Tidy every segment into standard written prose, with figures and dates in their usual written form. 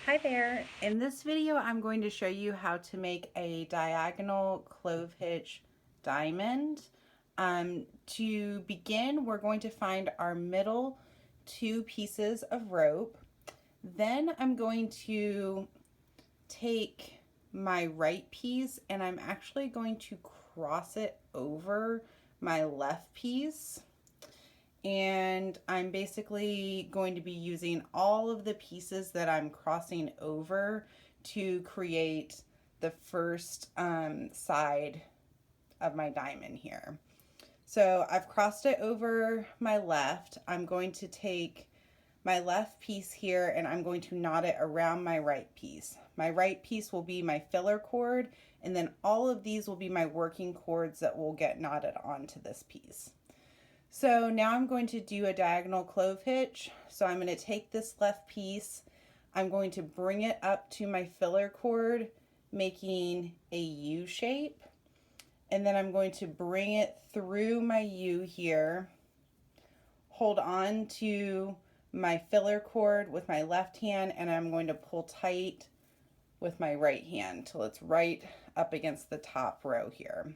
Hi there. In this video, I'm going to show you how to make a diagonal clove hitch diamond. To begin, we're going to find our middle two pieces of rope. Then I'm going to take my right piece and I'm actually going to cross it over my left piece. And I'm basically going to be using all of the pieces that I'm crossing over to create the first side of my diamond here. So I've crossed it over my left. I'm going to take my left piece here and I'm going to knot it around my right piece. My right piece will be my filler cord, and then all of these will be my working cords that will get knotted onto this piece. So now I'm going to do a diagonal clove hitch. So I'm going to take this left piece, I'm going to bring it up to my filler cord, making a U shape. And then I'm going to bring it through my U here, hold on to my filler cord with my left hand, and I'm going to pull tight with my right hand till it's right up against the top row here.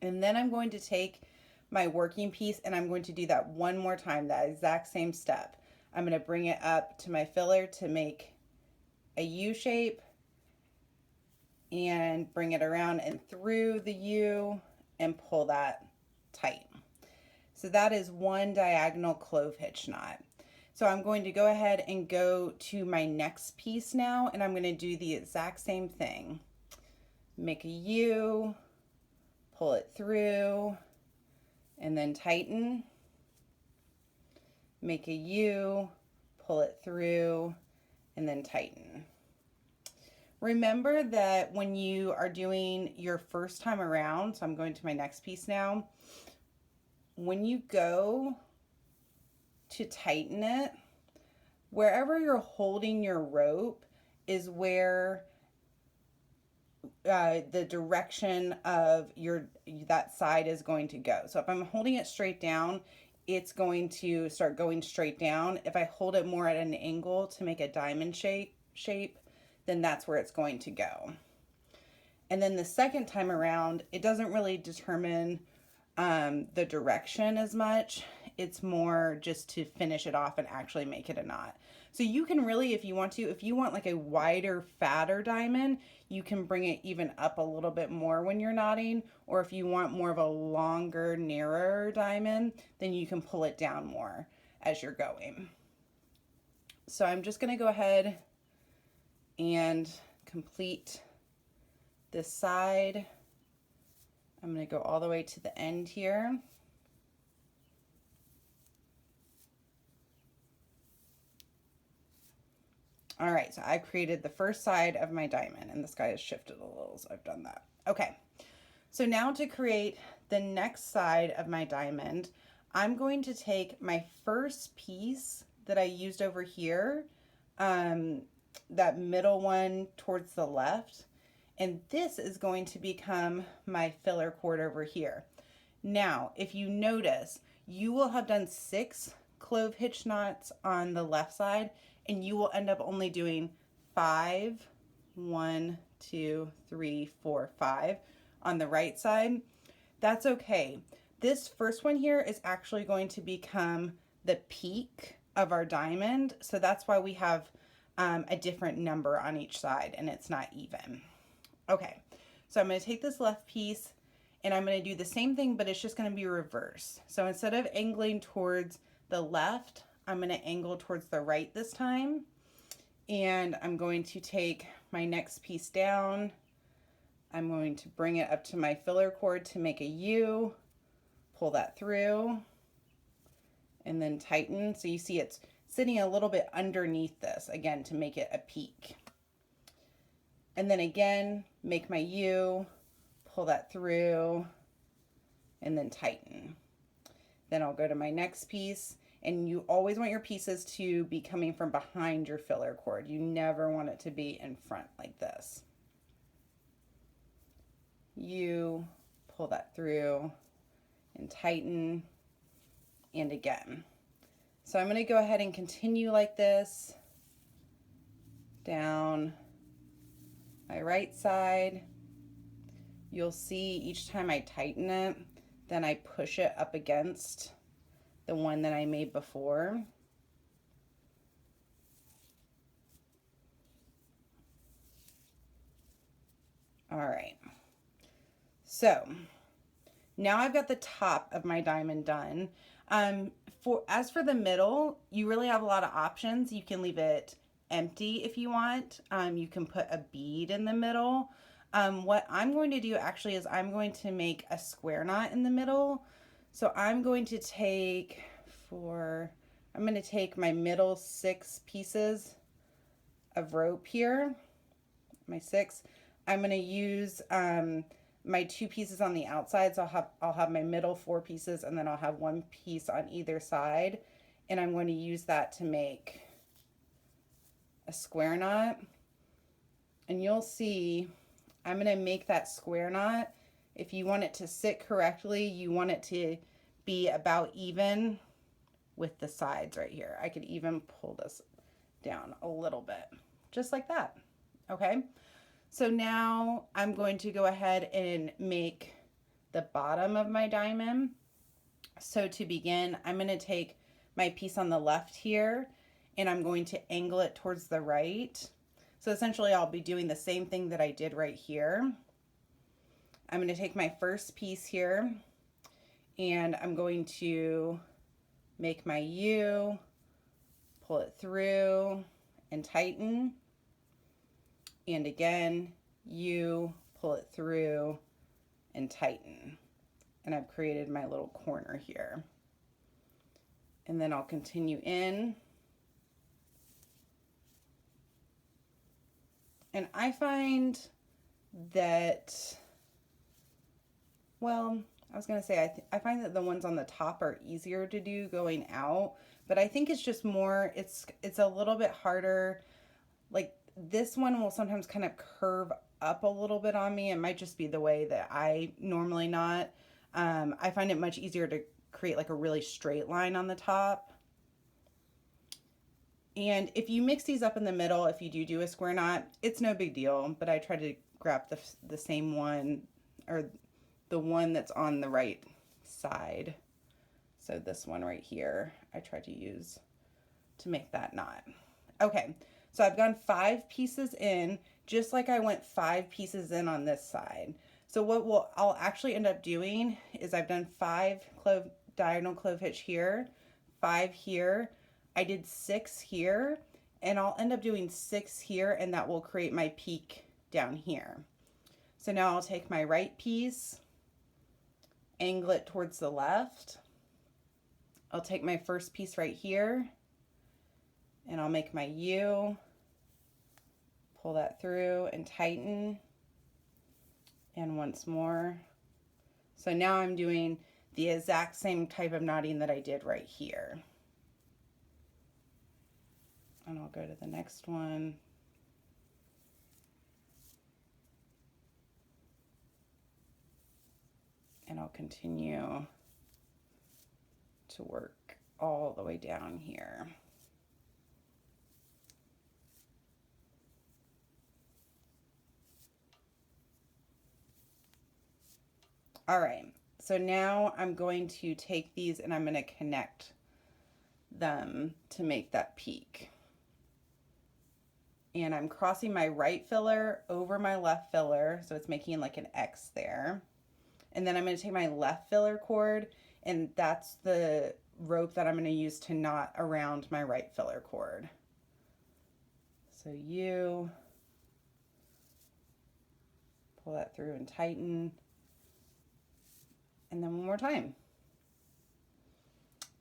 And then I'm going to take my working piece and I'm going to do that one more time, that exact same step. I'm going to bring it up to my filler to make a U shape and bring it around and through the U and pull that tight. So that is one diagonal clove hitch knot. So I'm going to go ahead and go to my next piece now, and I'm going to do the exact same thing. Make a U, pull it through, and then tighten, make a U, pull it through, and then tighten. Remember that when you are doing your first time around, so I'm going to my next piece now, when you go to tighten it, wherever you're holding your rope is where the direction of that side is going to go. So if I'm holding it straight down, it's going to start going straight down. If I hold it more at an angle to make a diamond shape, then that's where it's going to go. And then the second time around, it doesn't really determine the direction as much. It's more just to finish it off and actually make it a knot. So you can really, if you want like a wider, fatter diamond, you can bring it even up a little bit more when you're knotting. Or if you want more of a longer, narrower diamond, then you can pull it down more as you're going. So I'm just going to go ahead and complete this side. I'm going to go all the way to the end here. All right, so I created the first side of my diamond, and this guy has shifted a little, so I've done that. Okay, so now to create the next side of my diamond, I'm going to take my first piece that I used over here, that middle one towards the left, and this is going to become my filler cord over here. Now, if you notice, you will have done 6 clove hitch knots on the left side, and you will end up only doing 5, 1, 2, 3, 4, 5 on the right side. That's okay. This first one here is actually going to become the peak of our diamond, so that's why we have a different number on each side and it's not even. Okay, so I'm going to take this left piece and I'm going to do the same thing, but it's just going to be reverse. So instead of angling towards the left, I'm going to angle towards the right this time. And I'm going to take my next piece down. I'm going to bring it up to my filler cord to make a U, pull that through, and then tighten. So you see it's sitting a little bit underneath this, again, to make it a peak. And then again, make my U, pull that through, and then tighten. Then I'll go to my next piece, and you always want your pieces to be coming from behind your filler cord. You never want it to be in front like this. You pull that through and tighten, and again. So I'm going to go ahead and continue like this down my right side. You'll see each time I tighten it, then I push it up against the one that I made before. All right, so now I've got the top of my diamond done. As for the middle, you really have a lot of options. You can leave it empty if you want. You can put a bead in the middle. What I'm going to do actually is I'm going to make a square knot in the middle. So I'm going to take my middle 6 pieces of rope here, my 6. I'm going to use my 2 pieces on the outside, so I'll have my middle 4 pieces, and then I'll have 1 piece on either side, and I'm going to use that to make a square knot. And you'll see I'm going to make that square knot. If you want it to sit correctly, you want it to be about even with the sides right here. I could even pull this down a little bit, just like that. Okay. So now I'm going to go ahead and make the bottom of my diamond. So to begin, I'm going to take my piece on the left here and I'm going to angle it towards the right. So essentially I'll be doing the same thing that I did right here. I'm going to take my first piece here and I'm going to make my U, pull it through and tighten. And again, you pull it through and tighten. And I've created my little corner here. And then I'll continue in. And I find that, well, I was going to say, I find that the ones on the top are easier to do going out, but I think it's just more, it's a little bit harder. Like, this one will sometimes kind of curve up a little bit on me. It might just be the way that I normally knot. I find it much easier to create like a really straight line on the top. And if you mix these up in the middle, if you do a square knot, it's no big deal, but I try to grab the same one, or the one that's on the right side. So this one right here, I try to use to make that knot. Okay. So I've gone 5 pieces in, just like I went 5 pieces in on this side. So what I'll actually end up doing is I've done 5 diagonal clove hitch here, 5 here. I did 6 here, and I'll end up doing 6 here, and that will create my peak down here. So now I'll take my right piece, angle it towards the left. I'll take my first piece right here, and I'll make my U, pull that through and tighten, and once more. So now I'm doing the exact same type of knotting that I did right here. And I'll go to the next one. And I'll continue to work all the way down here. All right, so now I'm going to take these and I'm going to connect them to make that peak. And I'm crossing my right filler over my left filler, so it's making like an X there. And then I'm going to take my left filler cord, and that's the rope that I'm going to use to knot around my right filler cord. So you pull that through and tighten. And then one more time.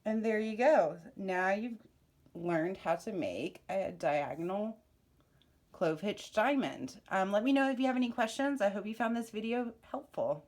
And there you go. Now you've learned how to make a diagonal clove hitch diamond. Let me know if you have any questions. I hope you found this video helpful.